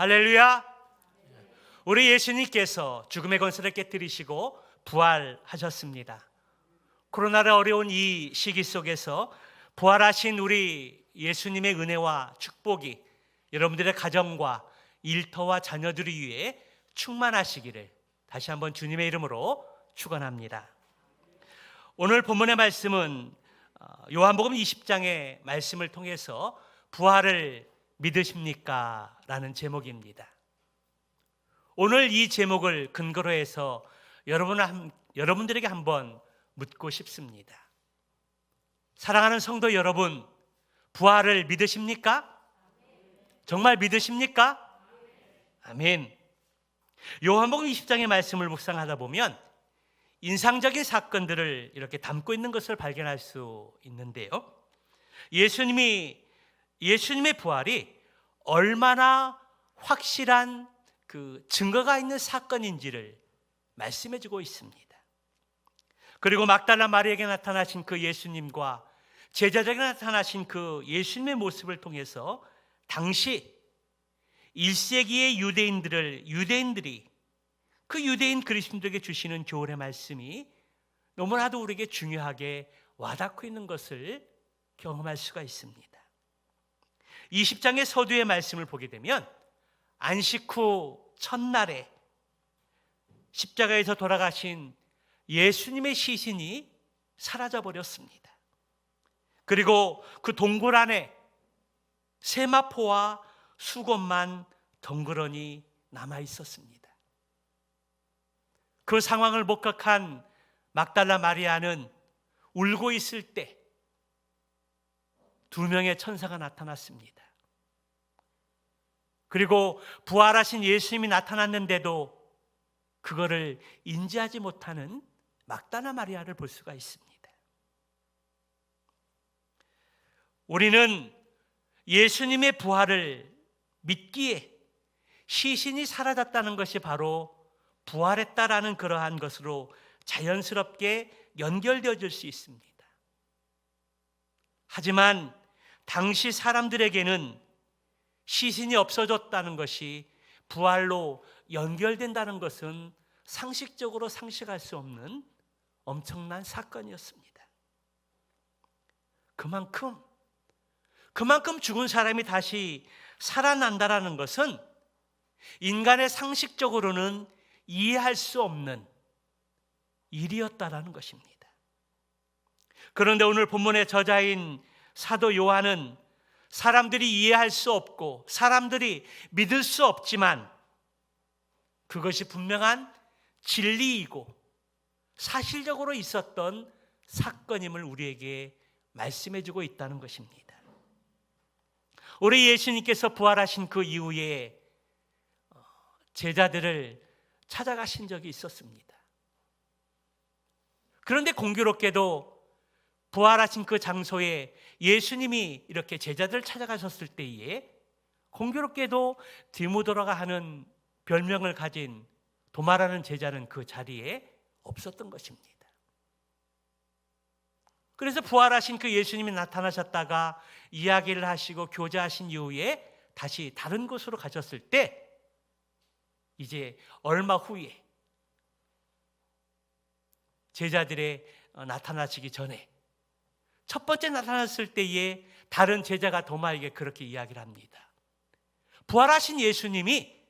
할렐루야. 우리 예수님께서 죽음의 권세를 깨뜨리시고 부활하셨습니다. 코로나를 어려운 이 시기 속에서 부활하신 우리 예수님의 은혜와 축복이 여러분들의 가정과 일터와 자녀들을 위해 충만하시기를 다시 한번 주님의 이름으로 축원합니다. 오늘 본문의 말씀은 요한복음 20장의 말씀을 통해서 부활을 믿으십니까? 라는 제목입니다. 오늘 이 제목을 근거로 해서 여러분들에게 한번 묻고 싶습니다. 사랑하는 성도 여러분, 부활을 믿으십니까? 정말 믿으십니까? 아멘. 요한복음 20장의 말씀을 묵상하다 보면 인상적인 사건들을 이렇게 담고 있는 것을 발견할 수 있는데요. 예수님의 부활이 얼마나 확실한 그 증거가 있는 사건인지를 말씀해 주고 있습니다. 그리고 막달라 마리아에게 나타나신 그 예수님과 제자들에게 나타나신 그 예수님의 모습을 통해서 당시 1세기의 유대인들이 그 유대인 그리스도인들에게 주시는 교훈의 말씀이 너무나도 우리에게 중요하게 와닿고 있는 것을 경험할 수가 있습니다. 20장의 서두의 말씀을 보게 되면 안식 후 첫날에 십자가에서 돌아가신 예수님의 시신이 사라져 버렸습니다. 그리고 그 동굴 안에 세마포와 수건만 덩그러니 남아 있었습니다. 그 상황을 목격한 막달라 마리아는 울고 있을 때 2명의 천사가 나타났습니다. 그리고 부활하신 예수님이 나타났는데도 그거를 인지하지 못하는 막달라 마리아를 볼 수가 있습니다. 우리는 예수님의 부활을 믿기에 시신이 사라졌다는 것이 바로 부활했다라는 그러한 것으로 자연스럽게 연결되어질 수 있습니다. 하지만 당시 사람들에게는 시신이 없어졌다는 것이 부활로 연결된다는 것은 상식적으로 상식할 수 없는 엄청난 사건이었습니다. 그만큼 죽은 사람이 다시 살아난다라는 것은 인간의 상식적으로는 이해할 수 없는 일이었다라는 것입니다. 그런데 오늘 본문의 저자인 사도 요한은 사람들이 이해할 수 없고 사람들이 믿을 수 없지만 그것이 분명한 진리이고 사실적으로 있었던 사건임을 우리에게 말씀해 주고 있다는 것입니다. 우리 예수님께서 부활하신 그 이후에 제자들을 찾아가신 적이 있었습니다. 그런데 공교롭게도 부활하신 그 장소에 예수님이 이렇게 제자들을 찾아가셨을 때에 공교롭게도 디모데라고 하는 별명을 가진 도마라는 제자는 그 자리에 없었던 것입니다. 그래서 부활하신 그 예수님이 나타나셨다가 이야기를 하시고 교제하신 이후에 다시 다른 곳으로 가셨을 때 이제 얼마 후에 제자들의 나타나시기 전에 첫 번째 나타났을 때에 다른 제자가 도마에게 그렇게 이야기를 합니다. 부활하신 예수님이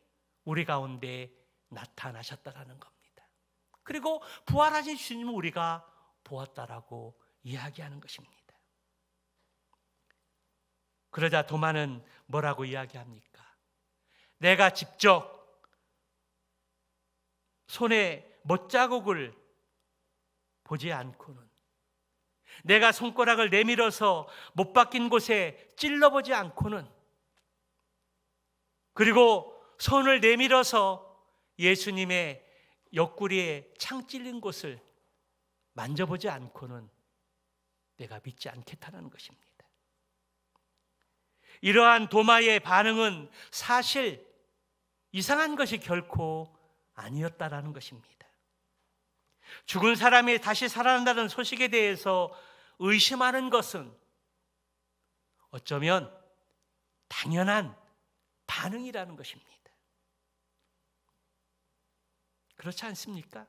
우리 가운데 나타나셨다라는 겁니다. 그리고 부활하신 예수님을 우리가 보았다라고 이야기하는 것입니다. 그러자 도마는 뭐라고 이야기합니까? 내가 직접 손에 못자국을 보지 않고는, 내가 손가락을 내밀어서 못 박힌 곳에 찔러보지 않고는, 그리고 손을 내밀어서 예수님의 옆구리에 창 찔린 곳을 만져보지 않고는 내가 믿지 않겠다는 것입니다. 이러한 도마의 반응은 사실 이상한 것이 결코 아니었다라는 것입니다. 죽은 사람이 다시 살아난다는 소식에 대해서 의심하는 것은 어쩌면 당연한 반응이라는 것입니다. 그렇지 않습니까?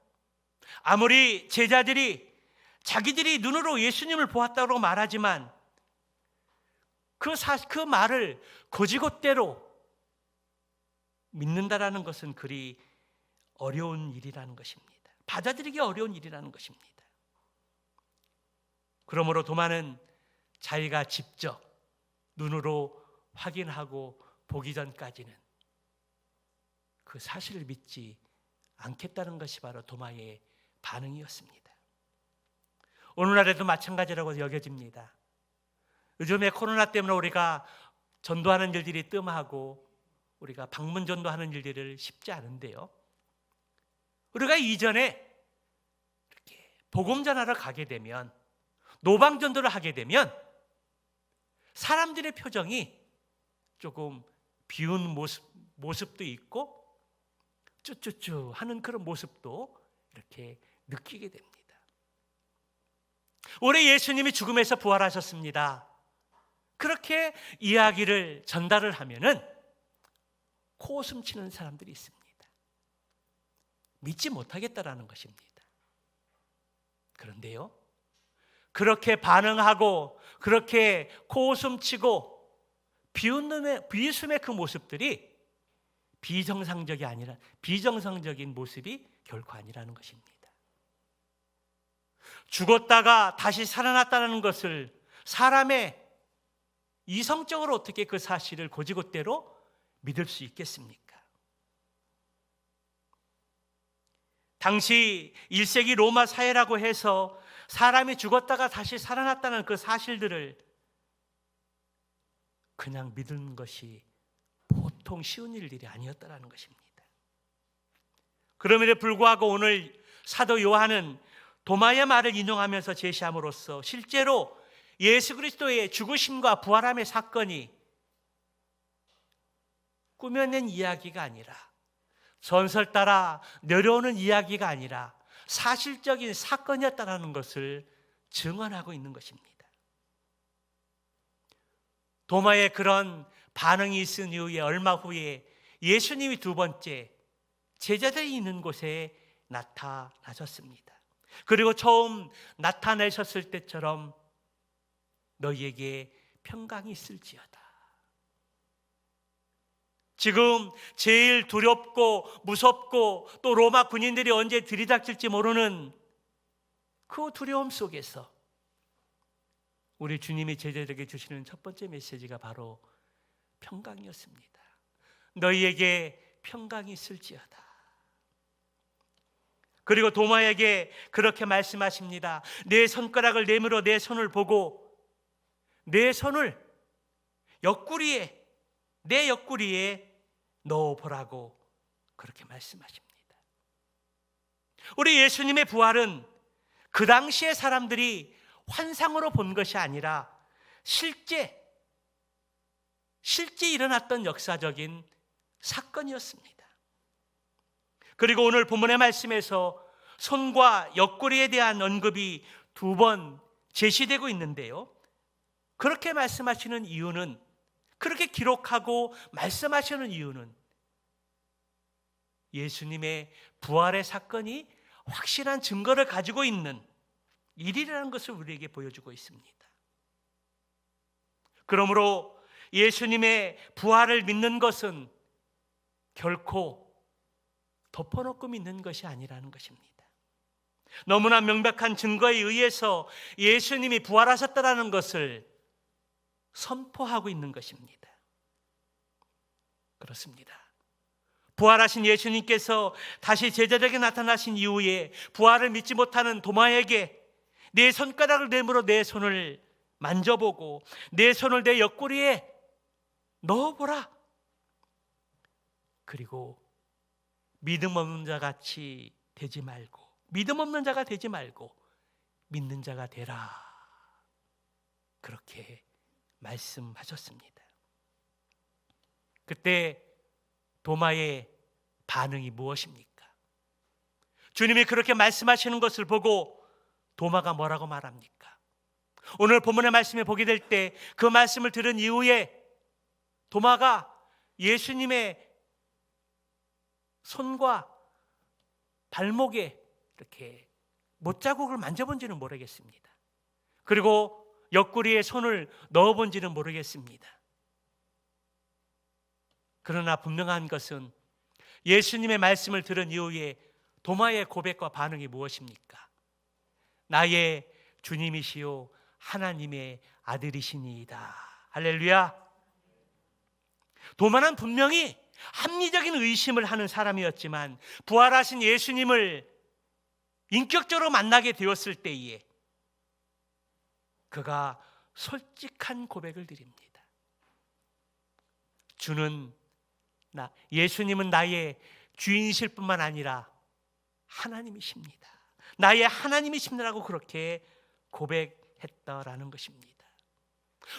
아무리 제자들이 자기들이 눈으로 예수님을 보았다고 말하지만 그 말을 거지것대로 믿는다라는 것은 그리 어려운 일이라는 것입니다. 받아들이기 어려운 일이라는 것입니다. 그러므로 도마는 자기가 직접 눈으로 확인하고 보기 전까지는 그 사실을 믿지 않겠다는 것이 바로 도마의 반응이었습니다. 오늘날에도 마찬가지라고 여겨집니다. 요즘에 코로나 때문에 우리가 전도하는 일들이 뜸하고 우리가 방문 전도하는 일들을 쉽지 않은데요. 우리가 이전에 이렇게 복음 전하러 가게 되면, 노방 전도를 하게 되면 사람들의 표정이 조금 비운 모습도 있고 쭈쭈쭈 하는 그런 모습도 이렇게 느끼게 됩니다. 올해 예수님이 죽음에서 부활하셨습니다. 그렇게 이야기를 전달을 하면은 코웃음 치는 사람들이 있습니다. 믿지 못하겠다라는 것입니다. 그런데요, 그렇게 반응하고 그렇게 코웃음 치고 비웃음의 그 모습들이 비정상적인 모습이 결코 아니라는 것입니다. 죽었다가 다시 살아났다는 것을 사람의 이성적으로 어떻게 그 사실을 곧이곧대로 믿을 수 있겠습니까? 당시 1세기 로마 사회라고 해서 사람이 죽었다가 다시 살아났다는 그 사실들을 그냥 믿는 것이 보통 쉬운 일들이 아니었다는 것입니다. 그럼에도 불구하고 오늘 사도 요한은 도마의 말을 인용하면서 제시함으로써 실제로 예수 그리스도의 죽으심과 부활함의 사건이 꾸며낸 이야기가 아니라, 전설 따라 내려오는 이야기가 아니라 사실적인 사건이었다는 것을 증언하고 있는 것입니다. 도마의 그런 반응이 있은 이후에 얼마 후에 예수님이 두 번째 제자들이 있는 곳에 나타나셨습니다. 그리고 처음 나타나셨을 때처럼 너희에게 평강이 있을지어다. 지금 제일 두렵고 무섭고 또 로마 군인들이 언제 들이닥칠지 모르는 그 두려움 속에서 우리 주님이 제자들에게 주시는 첫 번째 메시지가 바로 평강이었습니다. 너희에게 평강이 있을지어다. 그리고 도마에게 그렇게 말씀하십니다. 내 손가락을 내밀어 내 손을 보고 내 손을 내 옆구리에 넣어보라고 그렇게 말씀하십니다. 우리 예수님의 부활은 그 당시의 사람들이 환상으로 본 것이 아니라 실제 일어났던 역사적인 사건이었습니다. 그리고 오늘 본문의 말씀에서 손과 옆구리에 대한 언급이 두 번 제시되고 있는데요, 그렇게 말씀하시는 이유는, 그렇게 기록하고 말씀하시는 이유는 예수님의 부활의 사건이 확실한 증거를 가지고 있는 일이라는 것을 우리에게 보여주고 있습니다. 그러므로 예수님의 부활을 믿는 것은 결코 덮어놓고 믿는 것이 아니라는 것입니다. 너무나 명백한 증거에 의해서 예수님이 부활하셨다는 것을 선포하고 있는 것입니다. 그렇습니다. 부활하신 예수님께서 다시 제자들에게 나타나신 이후에 부활을 믿지 못하는 도마에게 내 손가락을 내밀어 내 손을 만져보고 내 손을 내 옆구리에 넣어보라. 그리고 믿음 없는 자가 되지 말고 믿는 자가 되라. 그렇게 말씀하셨습니다. 그때 도마의 반응이 무엇입니까? 주님이 그렇게 말씀하시는 것을 보고 도마가 뭐라고 말합니까? 오늘 본문의 말씀에 보게 될 때 그 말씀을 들은 이후에 도마가 예수님의 손과 발목에 이렇게 못자국을 만져본지는 모르겠습니다. 그리고 옆구리에 손을 넣어본지는 모르겠습니다. 그러나 분명한 것은 예수님의 말씀을 들은 이후에 도마의 고백과 반응이 무엇입니까? 나의 주님이시요 하나님의 아들이시니이다. 할렐루야. 도마는 분명히 합리적인 의심을 하는 사람이었지만 부활하신 예수님을 인격적으로 만나게 되었을 때에 그가 솔직한 고백을 드립니다. 예수님은 나의 주인이실 뿐만 아니라 하나님이십니다. 나의 하나님이십니다라고 그렇게 고백했다라는 것입니다.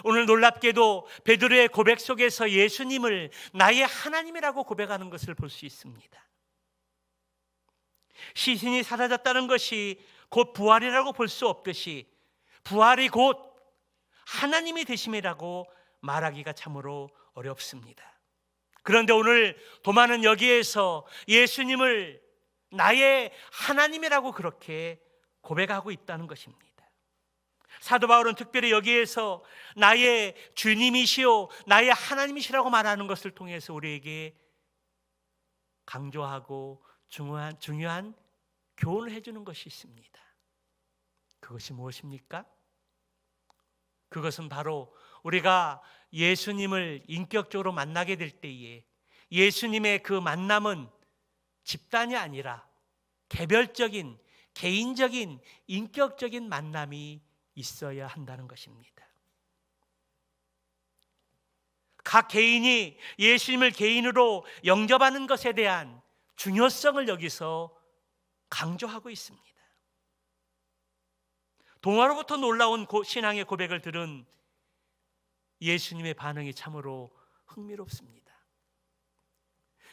오늘 놀랍게도 베드로의 고백 속에서 예수님을 나의 하나님이라고 고백하는 것을 볼 수 있습니다. 시신이 사라졌다는 것이 곧 부활이라고 볼 수 없듯이 부활이 곧 하나님이 되심이라고 말하기가 참으로 어렵습니다. 그런데 오늘 도마는 여기에서 예수님을 나의 하나님이라고 그렇게 고백하고 있다는 것입니다. 사도 바울은 특별히 여기에서 나의 주님이시오 나의 하나님이시라고 말하는 것을 통해서 우리에게 강조하고 중요한 교훈을 해주는 것이 있습니다. 그것이 무엇입니까? 그것은 바로 우리가 예수님을 인격적으로 만나게 될 때에 예수님의 그 만남은 집단이 아니라 개별적인, 개인적인, 인격적인 만남이 있어야 한다는 것입니다. 각 개인이 예수님을 개인으로 영접하는 것에 대한 중요성을 여기서 강조하고 있습니다. 동화로부터 놀라운 신앙의 고백을 들은 예수님의 반응이 참으로 흥미롭습니다.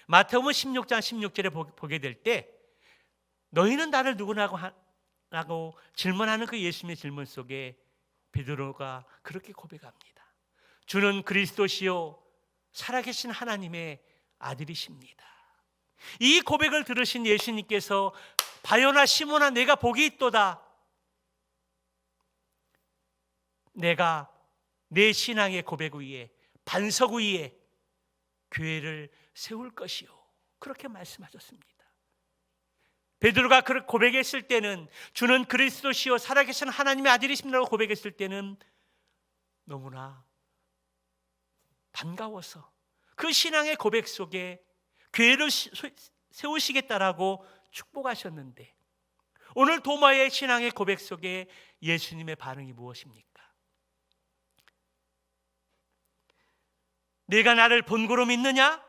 마태복음 16장 16절에 보게 될 때 너희는 나를 누구라고 질문하는 그 예수님의 질문 속에 베드로가 그렇게 고백합니다. 주는 그리스도시요 살아계신 하나님의 아들이십니다. 이 고백을 들으신 예수님께서 바요나 시몬아 내가 복이 있도다. 내가 내 신앙의 고백 위에 반석 위에 교회를 세울 것이요 그렇게 말씀하셨습니다. 베드로가 그렇게 고백했을 때는 주는 그리스도시요 살아계신 하나님의 아들이십니다라고 고백했을 때는 너무나 반가워서 그 신앙의 고백 속에 교회를 세우시겠다라고 축복하셨는데 오늘 도마의 신앙의 고백 속에 예수님의 반응이 무엇입니까? 내가 나를 본고로 믿느냐?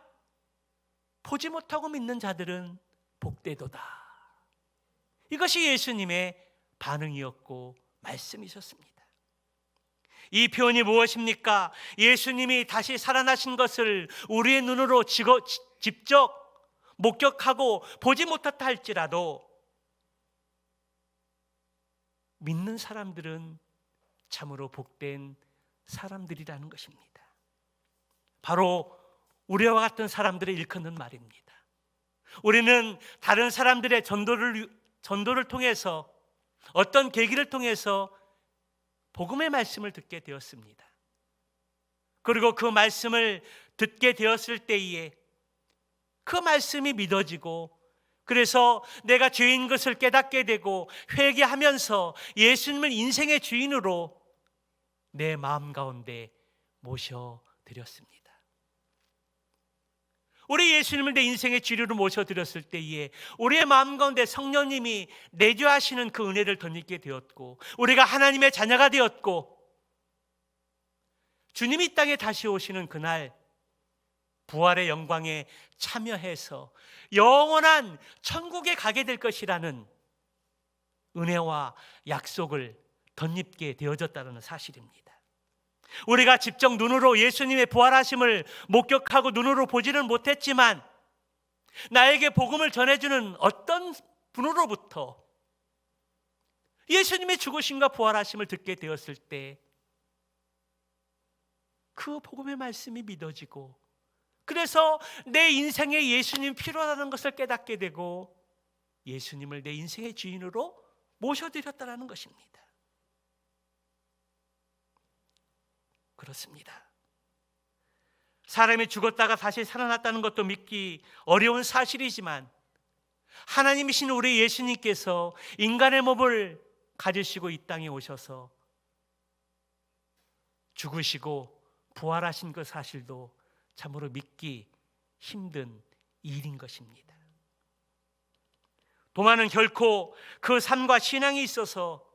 보지 못하고 믿는 자들은 복되도다. 이것이 예수님의 반응이었고 말씀이셨습니다. 이 표현이 무엇입니까? 예수님이 다시 살아나신 것을 우리의 눈으로 직접 목격하고 보지 못했다 할지라도 믿는 사람들은 참으로 복된 사람들이라는 것입니다. 바로 우리와 같은 사람들의 일컫는 말입니다. 우리는 다른 사람들의 전도를 통해서 어떤 계기를 통해서 복음의 말씀을 듣게 되었습니다. 그리고 그 말씀을 듣게 되었을 때에 그 말씀이 믿어지고 그래서 내가 죄인 것을 깨닫게 되고 회개하면서 예수님을 인생의 주인으로 내 마음 가운데 모셔드렸습니다. 우리 예수님을 내 인생의 주류로 모셔드렸을 때에 우리의 마음 가운데 성령님이 내주하시는 그 은혜를 덧입게 되었고 우리가 하나님의 자녀가 되었고 주님이 이 땅에 다시 오시는 그날 부활의 영광에 참여해서 영원한 천국에 가게 될 것이라는 은혜와 약속을 덧입게 되어졌다는 사실입니다. 우리가 직접 눈으로 예수님의 부활하심을 목격하고 눈으로 보지는 못했지만 나에게 복음을 전해주는 어떤 분으로부터 예수님의 죽으심과 부활하심을 듣게 되었을 때 그 복음의 말씀이 믿어지고 그래서 내 인생에 예수님 필요하다는 것을 깨닫게 되고 예수님을 내 인생의 주인으로 모셔드렸다는 것입니다. 그렇습니다. 사람이 죽었다가 다시 살아났다는 것도 믿기 어려운 사실이지만 하나님이신 우리 예수님께서 인간의 몸을 가지시고 이 땅에 오셔서 죽으시고 부활하신 그 사실도 참으로 믿기 힘든 일인 것입니다. 도마는 결코 그 삶과 신앙이 있어서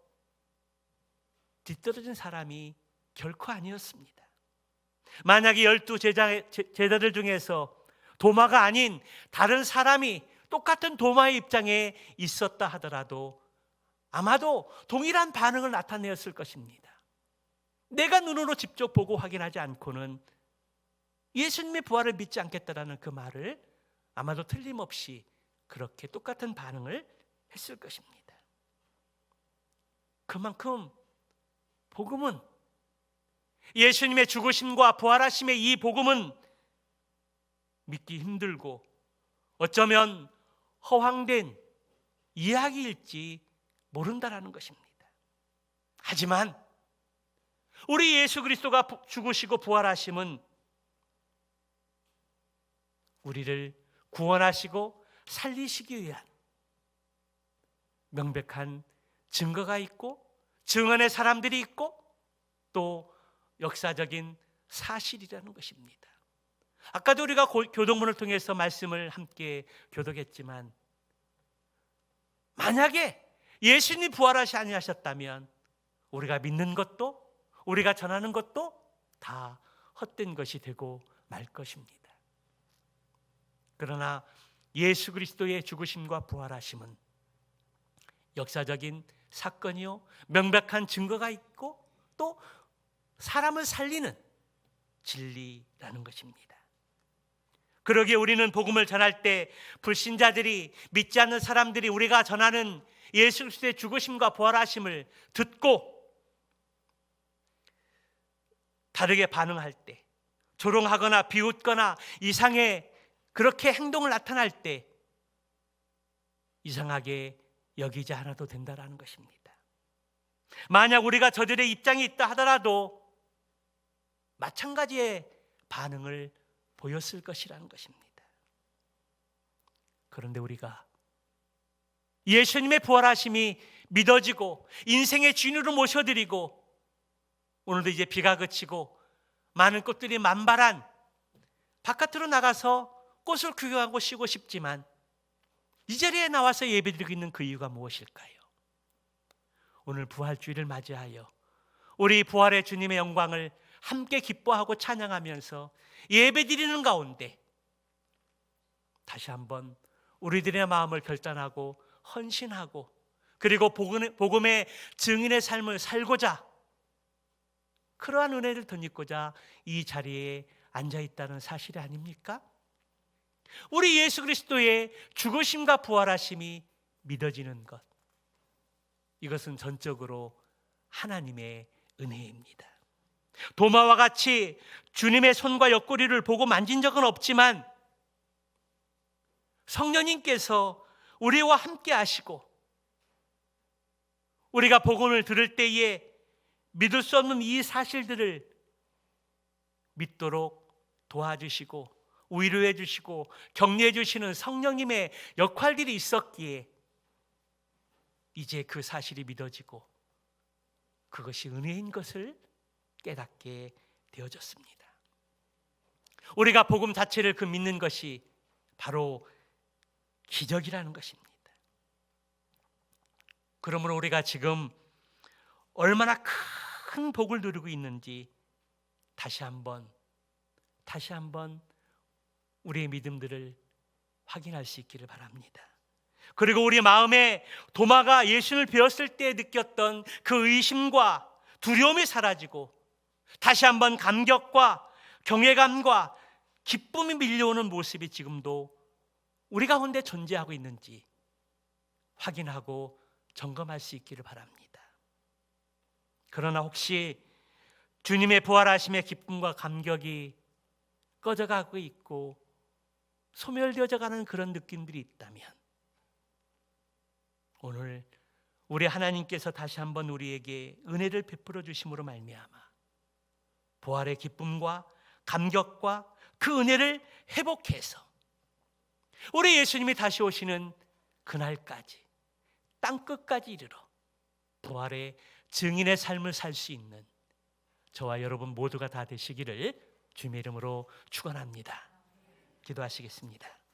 뒤떨어진 사람이 결코 아니었습니다. 만약에 12 제자들 중에서 도마가 아닌 다른 사람이 똑같은 도마의 입장에 있었다 하더라도 아마도 동일한 반응을 나타내었을 것입니다. 내가 눈으로 직접 보고 확인하지 않고는 예수님의 부활을 믿지 않겠다라는 그 말을 아마도 틀림없이 그렇게 똑같은 반응을 했을 것입니다. 그만큼 복음은, 예수님의 죽으심과 부활하심의 이 복음은 믿기 힘들고 어쩌면 허황된 이야기일지 모른다라는 것입니다. 하지만 우리 예수 그리스도가 죽으시고 부활하심은 우리를 구원하시고 살리시기 위한 명백한 증거가 있고 증언의 사람들이 있고 또 역사적인 사실이라는 것입니다. 아까도 우리가 교동문을 통해서 말씀을 함께 교독했지만 만약에 예수님이 부활하시 아니하셨다면 우리가 믿는 것도 우리가 전하는 것도 다 헛된 것이 되고 말 것입니다. 그러나 예수 그리스도의 죽으심과 부활하심은 역사적인 사건이요 명백한 증거가 있고 또 사람을 살리는 진리라는 것입니다. 그러기에 우리는 복음을 전할 때 불신자들이, 믿지 않는 사람들이 우리가 전하는 예수 그리스도의 죽으심과 부활하심을 듣고 다르게 반응할 때, 조롱하거나 비웃거나 이상의 그렇게 행동을 나타날 때 이상하게 여기지 않아도 된다는 것입니다. 만약 우리가 저들의 입장이 있다 하더라도 마찬가지의 반응을 보였을 것이라는 것입니다. 그런데 우리가 예수님의 부활하심이 믿어지고 인생의 주인으로 모셔드리고 오늘도 이제 비가 그치고 많은 꽃들이 만발한 바깥으로 나가서 꽃을 구경하고 쉬고 싶지만 이 자리에 나와서 예배드리고 있는 그 이유가 무엇일까요? 오늘 부활주일을 맞이하여 우리 부활의 주님의 영광을 함께 기뻐하고 찬양하면서 예배드리는 가운데 다시 한번 우리들의 마음을 결단하고 헌신하고 그리고 복음의 증인의 삶을 살고자 그러한 은혜를 덧입고자 이 자리에 앉아있다는 사실이 아닙니까? 우리 예수 그리스도의 죽으심과 부활하심이 믿어지는 것, 이것은 전적으로 하나님의 은혜입니다. 도마와 같이 주님의 손과 옆구리를 보고 만진 적은 없지만 성령님께서 우리와 함께 하시고 우리가 복음을 들을 때에 믿을 수 없는 이 사실들을 믿도록 도와주시고 위로해 주시고 격려해 주시는 성령님의 역할들이 있었기에 이제 그 사실이 믿어지고 그것이 은혜인 것을 깨닫게 되어졌습니다. 우리가 복음 자체를 그 믿는 것이 바로 기적이라는 것입니다. 그러므로 우리가 지금 얼마나 큰 복을 누리고 있는지 다시 한번 우리의 믿음들을 확인할 수 있기를 바랍니다. 그리고 우리 마음에 도마가 예수를 배웠을 때 느꼈던 그 의심과 두려움이 사라지고 다시 한번 감격과 경외감과 기쁨이 밀려오는 모습이 지금도 우리 가운데 존재하고 있는지 확인하고 점검할 수 있기를 바랍니다. 그러나 혹시 주님의 부활하심의 기쁨과 감격이 꺼져가고 있고 소멸되어져 가는 그런 느낌들이 있다면, 오늘 우리 하나님께서 다시 한번 우리에게 은혜를 베풀어 주심으로 말미암아 부활의 기쁨과 감격과 그 은혜를 회복해서 우리 예수님이 다시 오시는 그날까지 땅끝까지 이르러 부활의 증인의 삶을 살 수 있는 저와 여러분 모두가 다 되시기를 주님의 이름으로 축원합니다. 기도하시겠습니다.